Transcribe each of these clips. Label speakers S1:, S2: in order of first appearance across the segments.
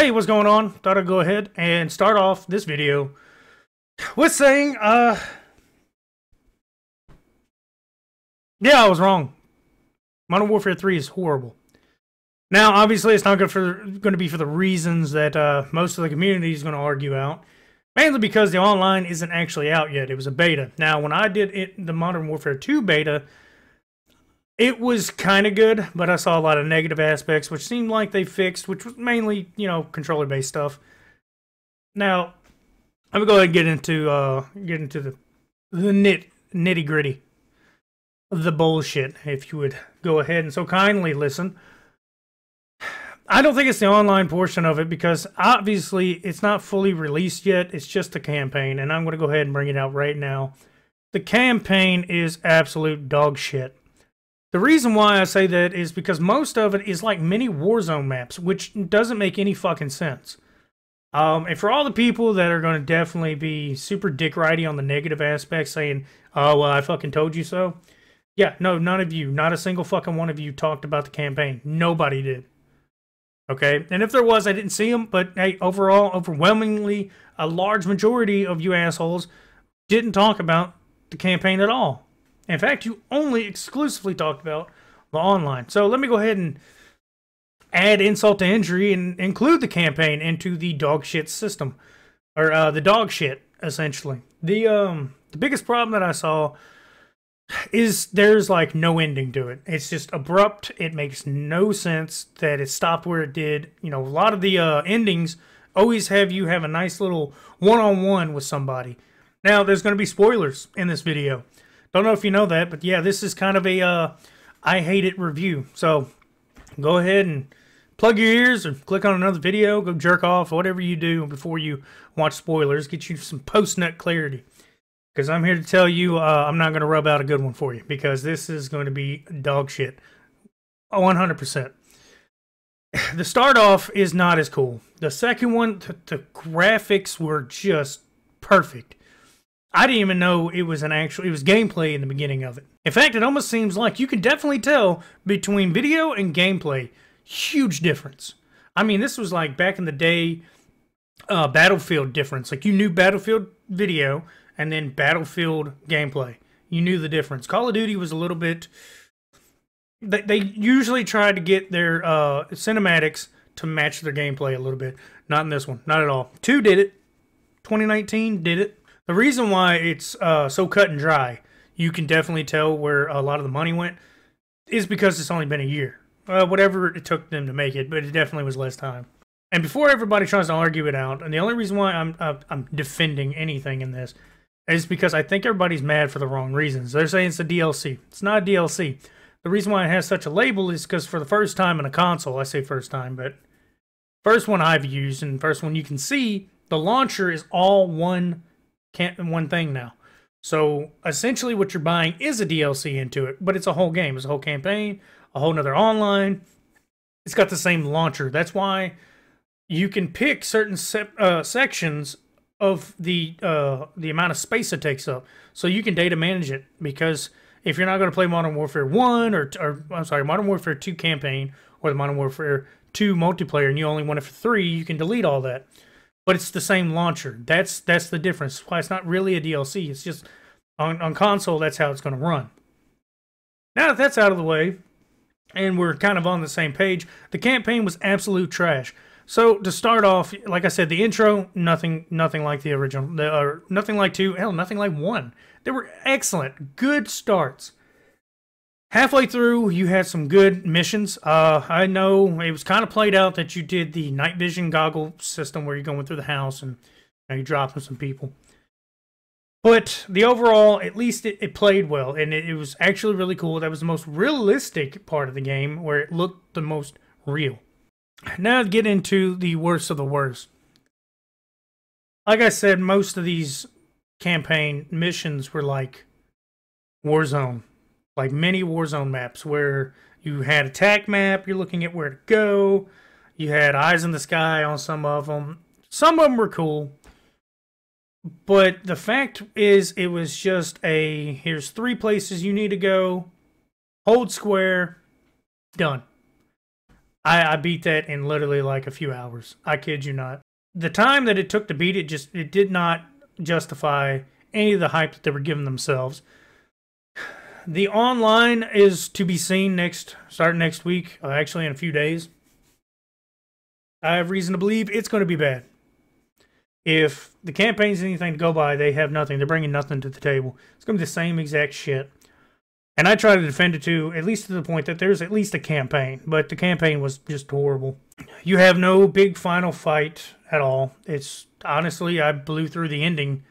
S1: Hey, what's going on? Thought I'd go ahead and start off this video with saying, yeah, I was wrong. Modern Warfare 3 is horrible. Now, obviously, it's not going to be for the reasons that most of the community is going to argue out. Mainly because the online isn't actually out yet. It was a beta. Now, when I did the Modern Warfare 2 beta, it was kind of good, but I saw a lot of negative aspects, which seemed like they fixed, which was mainly, controller-based stuff. Now, I'm gonna go ahead and get into the nitty-gritty, the bullshit, if you would go ahead and so kindly listen. I don't think it's the online portion of it because obviously it's not fully released yet. It's just a campaign, and I'm going to go ahead and bring it out right now. The campaign is absolute dog shit. The reason why I say that is because most of it is like mini Warzone maps, which doesn't make any fucking sense. And for all the people that are going to definitely be super dick righty on the negative aspects, saying, oh, well, I fucking told you so. Yeah, no, none of you, not a single fucking one of you talked about the campaign. Nobody did. Okay, and if there was, I didn't see them, but hey, overall, overwhelmingly, a large majority of you assholes didn't talk about the campaign at all. In fact, you only exclusively talked about the online. So let me go ahead and add insult to injury and include the campaign into the dog shit system. Or the dog shit, essentially. The biggest problem that I saw is there's like no ending to it. It's just abrupt. It makes no sense that it stopped where it did. You know, a lot of the endings always have you have a nice little one-on-one with somebody. Now, there's going to be spoilers in this video. Don't know if you know that, but yeah, this is kind of a I hate it review. So go ahead and plug your ears or click on another video, go jerk off, whatever you do before you watch spoilers. Get you some post-nut clarity. Because I'm here to tell you I'm not going to rub out a good one for you. Because this is going to be dog shit. 100%. The start off is not as cool. The second one, the graphics were just perfect. I didn't even know it was it was gameplay in the beginning of it. In fact, it almost seems like you can definitely tell between video and gameplay. Huge difference. I mean, this was like back in the day, Battlefield difference. Like you knew Battlefield video and then Battlefield gameplay. You knew the difference. Call of Duty was a little bit... They usually try to get their cinematics to match their gameplay a little bit. Not in this one. Not at all. 2 did it. 2019 did it. The reason why it's so cut and dry, you can definitely tell where a lot of the money went, is because it's only been a year. Whatever it took them to make it, but it definitely was less time. And before everybody tries to argue it out, and the only reason why I'm defending anything in this is because I think everybody's mad for the wrong reasons. They're saying it's a DLC. It's not a DLC. The reason why it has such a label is because for the first time in a console, I say first time, but first one I've used and first one you can see, the launcher is all one thing now. So essentially what you're buying is a DLC into it, but it's a whole game. It's a whole campaign, a whole nother online. It's got the same launcher. That's why you can pick certain sections of the amount of space it takes up. So you can data manage it, because if you're not going to play Modern Warfare 1 or I'm sorry, Modern Warfare 2 campaign or the Modern Warfare 2 multiplayer and you only want it for 3, you can delete all that. But it's the same launcher. That's the difference. That's why it's not really a DLC. It's just on console, that's how it's going to run. Now that that's out of the way, and we're kind of on the same page, the campaign was absolute trash. So to start off, like I said, the intro, nothing like the original, nothing like 2, hell, nothing like 1. They were excellent, good starts. Halfway through, you had some good missions. I know it was kind of played out that you did the night vision goggle system where you're going through the house and you're dropping some people. But the overall, at least it played well, and it was actually really cool. That was the most realistic part of the game, where it looked the most real. Now to get into the worst of the worst. Like I said, most of these campaign missions were like Warzone. Like mini Warzone maps where you had attack map, you're looking at where to go. You had eyes in the sky on some of them. Some of them were cool. But the fact is, it was just here's 3 places you need to go. Hold square. Done. I beat that in literally like a few hours. I kid you not. The time that it took to beat it, it did not justify any of the hype that they were giving themselves. The online is to be seen starting next week, actually in a few days. I have reason to believe it's going to be bad. If the campaign's anything to go by, they have nothing. They're bringing nothing to the table. It's going to be the same exact shit. And I try to defend it too, at least to the point that there's at least a campaign. But the campaign was just horrible. You have no big final fight at all. It's honestly, I blew through the ending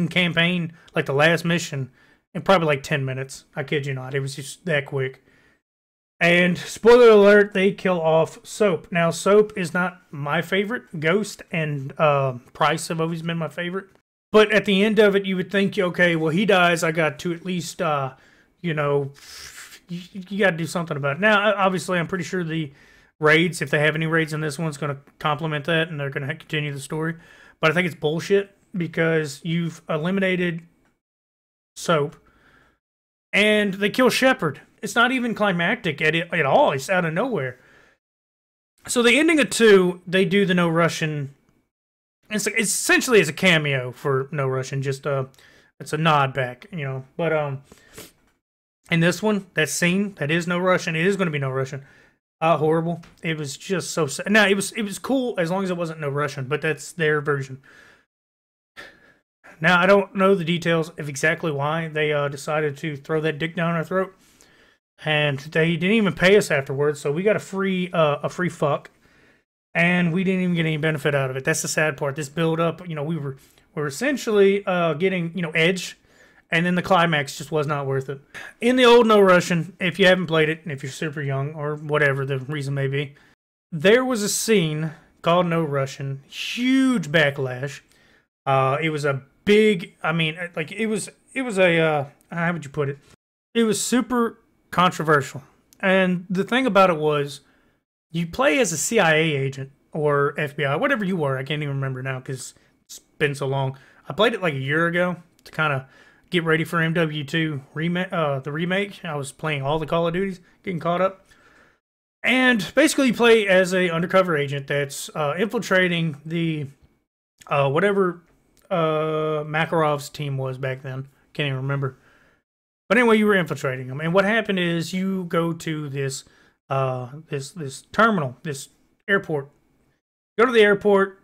S1: campaign, like the last mission, in probably like 10 minutes. I kid you not. It was just that quick. And spoiler alert, they kill off Soap. Now, Soap is not my favorite. Ghost and Price have always been my favorite. But at the end of it, you would think, okay, well, he dies. I got to at least, you know, you got to do something about it. Now, obviously, I'm pretty sure the raids, if they have any raids in this one, is going to complement that, and they're going to continue the story. But I think it's bullshit because you've eliminated Soap, and they kill Shepard. It's not even climactic at all. It's out of nowhere. So the ending of 2, they do the No Russian. It's essentially a cameo for No Russian. Just it's a nod back, you know. But in this one, that scene that is No Russian, it is going to be No Russian. Horrible. It was just so sad. Now it was cool as long as it wasn't No Russian, but that's their version. Now I don't know the details of exactly why they decided to throw that dick down our throat. And they didn't even pay us afterwards, so we got a free fuck, and we didn't even get any benefit out of it. That's the sad part. This build up, you know, we were essentially getting, you know, edge, and then the climax just was not worth it. In the old No Russian, if you haven't played it, and if you're super young or whatever the reason may be, there was a scene called No Russian, huge backlash. It was a big, I mean, like it was a how would you put it? It was super controversial. And the thing about it was, you play as a CIA agent or FBI, whatever you were. I can't even remember now because it's been so long. I played it like a year ago to kind of get ready for MW2 remake, the remake. I was playing all the Call of Duties, getting caught up. And basically you play as a undercover agent that's infiltrating the whatever Makarov's team was back then. Can't even remember. But anyway, you were infiltrating them, and what happened is you go to this this terminal, this airport. Go to the airport,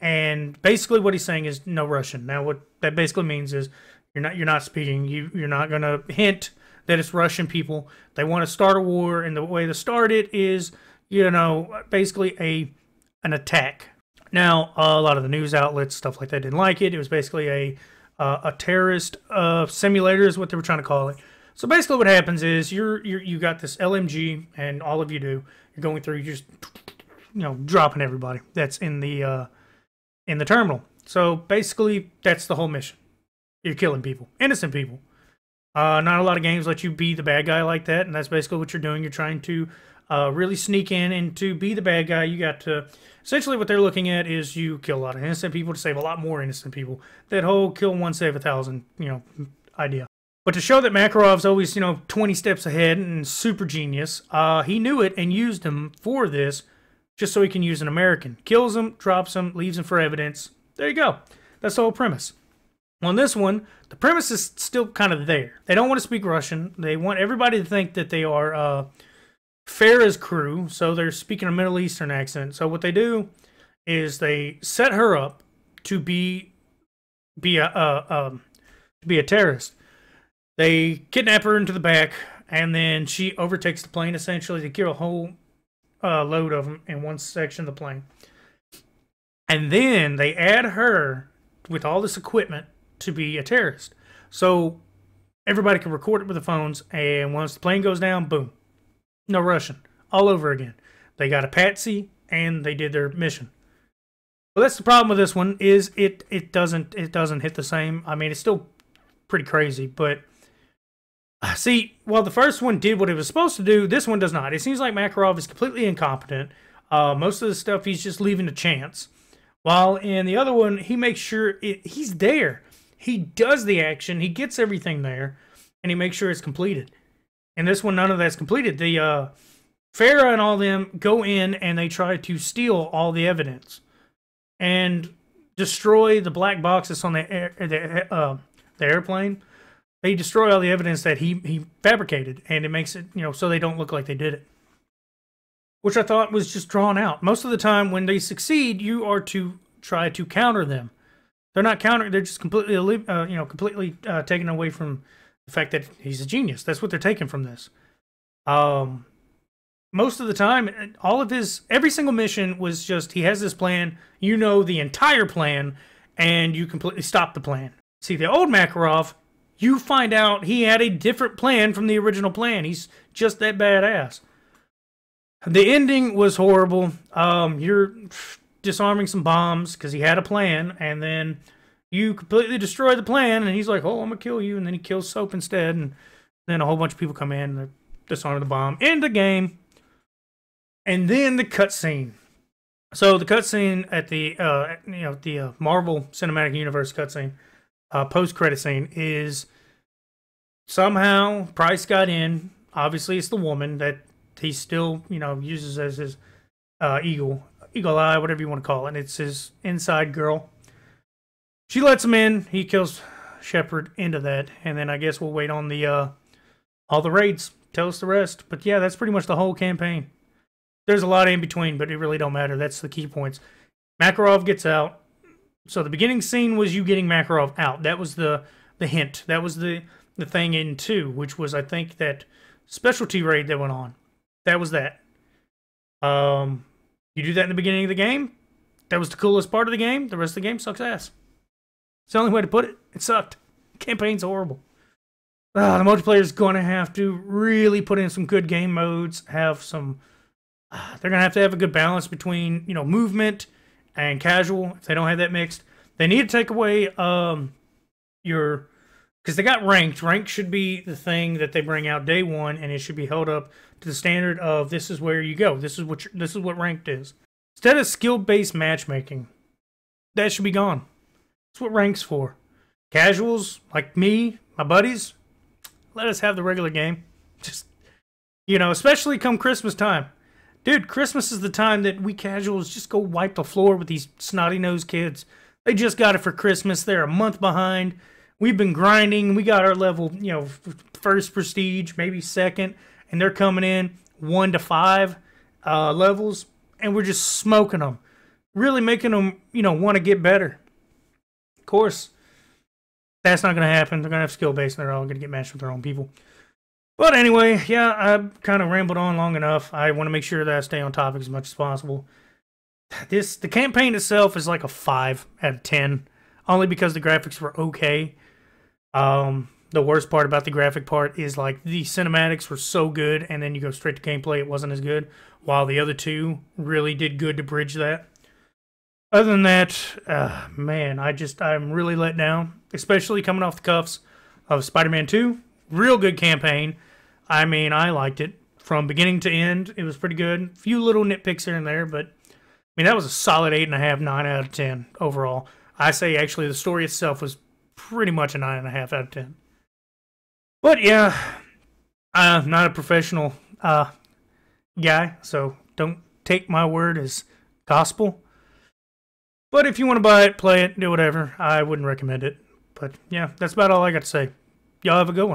S1: and basically what he's saying is no Russian. Now, what that basically means is you're not speaking. You're not going to hint that it's Russian people. They want to start a war, and the way to start it is, you know, basically an attack. Now, a lot of the news outlets, stuff like that, didn't like it. It was basically a terrorist simulator is what they were trying to call it. So basically what happens is you got this LMG, and all of you do, you're going through, you're just, you know, dropping everybody that's in the terminal. So basically that's the whole mission. You're killing people, innocent people. Not a lot of games let you be the bad guy like that, and that's basically what you're doing. You're trying to really sneak in and to be the bad guy. You got to, essentially what they're looking at is you kill a lot of innocent people to save a lot more innocent people. That whole kill one, save 1,000, you know, idea. But to show that Makarov's always, you know, 20 steps ahead and super genius, he knew it and used him for this just so he can use an American. Kills him, drops him, leaves him for evidence. There you go. That's the whole premise. On this one, the premise is still kind of there. They don't want to speak Russian. They want everybody to think that they are Farah's crew, so they're speaking a Middle Eastern accent. So what they do is they set her up to be a terrorist. They kidnap her into the back, and then she overtakes the plane. Essentially, they kill a whole load of them in one section of the plane, and then they add her with all this equipment to be a terrorist. So everybody can record it with the phones, and once the plane goes down, boom. No Russian. All over again. They got a patsy, and they did their mission. Well, that's the problem with this one, is it doesn't hit the same. I mean, it's still pretty crazy, but see, while the first one did what it was supposed to do, this one does not. It seems like Makarov is completely incompetent. Most of the stuff he's just leaving to chance. While in the other one, he makes sure he's there. He does the action, he gets everything there, and he makes sure it's completed. In this one, none of that's completed. The Farah and all them go in and they try to steal all the evidence and destroy the black box that's on the airplane. They destroy all the evidence that he fabricated, and it makes it, so they don't look like they did it. Which I thought was just drawn out. Most of the time when they succeed, you are to try to counter them. They're not countering, they're just completely taken away from the fact that he's a genius. That's what they're taking from this. Most of the time, every single mission was just, he has this plan, you know the entire plan, and you completely stop the plan. See, the old Makarov, you find out he had a different plan from the original plan. He's just that badass. The ending was horrible. You're disarming some bombs because he had a plan, and then you completely destroy the plan, and he's like, oh, I'm going to kill you, and then he kills Soap instead, and then a whole bunch of people come in, and they disarm the bomb. End the game. And then the cutscene. So the cutscene at the Marvel Cinematic Universe cutscene, post-credit scene, is somehow Price got in. Obviously, it's the woman that he still, uses as his eagle eye, whatever you want to call it. And it's his inside girl. She lets him in. He kills Shepard into that, and then I guess we'll wait on the all the raids. Tell us the rest. But yeah, that's pretty much the whole campaign. There's a lot in between, but it really don't matter. That's the key points. Makarov gets out. So the beginning scene was you getting Makarov out. That was the hint. That was the thing in 2, which was, I think, that specialty raid that went on. That was that. You do that in the beginning of the game. That was the coolest part of the game. The rest of the game sucks ass. It's the only way to put it. It sucked. Campaign's horrible. The multiplayer is going to have to really put in some good game modes. Have some... they're going to have a good balance between, movement and casual. If they don't have that mixed, they need to take away because they got ranked. Ranked should be the thing that they bring out day one, and it should be held up to the standard of this is where you go. This is what ranked is. Instead of skill-based matchmaking, that should be gone. That's what rank's for. Casuals like me, my buddies, let us have the regular game. Just, especially come Christmas time. Dude, Christmas is the time that we casuals just go wipe the floor with these snotty-nosed kids. They just got it for Christmas. They're a month behind. We've been grinding. We got our level, first prestige, maybe second. And they're coming in 1 to 5 levels. And we're just smoking them. Really making them, want to get better. Of course, that's not going to happen. They're going to have skill-based, and they're all going to get matched with their own people. But anyway, yeah, I've kind of rambled on long enough. I want to make sure that I stay on topic as much as possible. The campaign itself is like a 5 out of 10, only because the graphics were okay. The worst part about the graphic part is like the cinematics were so good, and then you go straight to gameplay, it wasn't as good, while the other two really did good to bridge that. Other than that, man, I'm really let down, especially coming off the cuffs of Spider-Man 2. Real good campaign. I mean, I liked it from beginning to end. It was pretty good. A few little nitpicks here and there, but I mean, that was a solid 8.5, 9 out of 10 overall. I say actually the story itself was pretty much a 9.5 out of 10. But yeah, I'm not a professional guy, so don't take my word as gospel. But if you want to buy it, play it, do whatever, I wouldn't recommend it. But yeah, that's about all I got to say. Y'all have a good one.